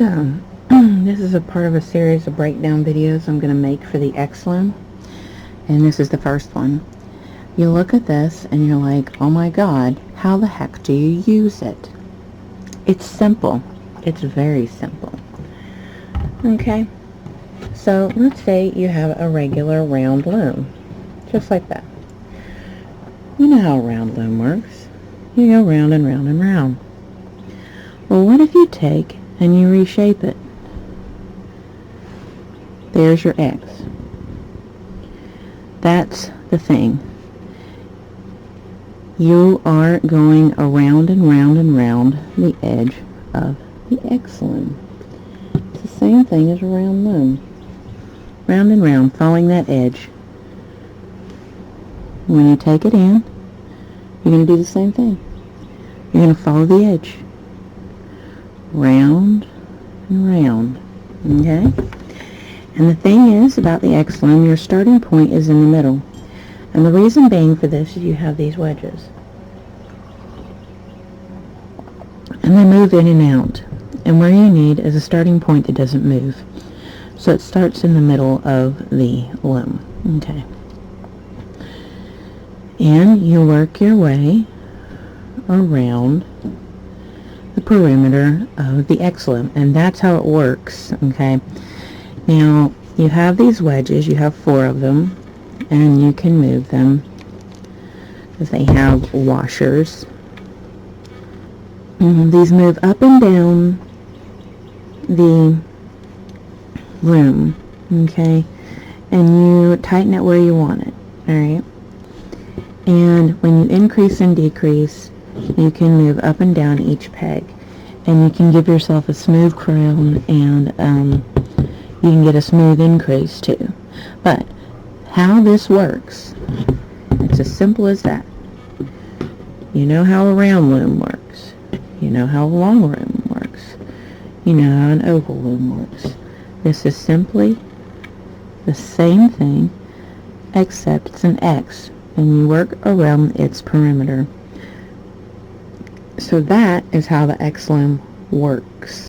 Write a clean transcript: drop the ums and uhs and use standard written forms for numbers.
So, this is a part of a series of breakdown videos I'm going to make for the Loom, and this is the first one. You look at this and you're like, oh my god, how the heck do you use it? It's simple. It's very simple. Okay, so let's say you have a regular round loom, just like that. You know how a round loom works. You go round and round and round. Well, what if you take and you reshape it? There's your X. That's the thing. You are going around and round and round the edge of the X loom. It's the same thing as a round loom. Round and round, following that edge. When you take it in, you're going to do the same thing. You're going to follow the edge. Round and round. Okay? And the thing is about the X loom, your starting point is in the middle. And the reason being for this is you have these wedges. And they move in and out. And where you need is a starting point that doesn't move. So it starts in the middle of the loom. Okay. And you work your way around the perimeter of the X loom. And that's how it works. Okay. Now, you have these wedges. You have 4 of them. And you can move them because they have washers. These move up and down the loom, okay, and you tighten it where you want it, alright, and when you increase and decrease, you can move up and down each peg, and you can give yourself a smooth crown, and you can get a smooth increase too. But how this works, it's as simple as that. You know how a round loom works. You know how a long loom works. You know how an oval loom works. This is simply the same thing, except it's an X, and you work around its perimeter. So that is how the X loom works.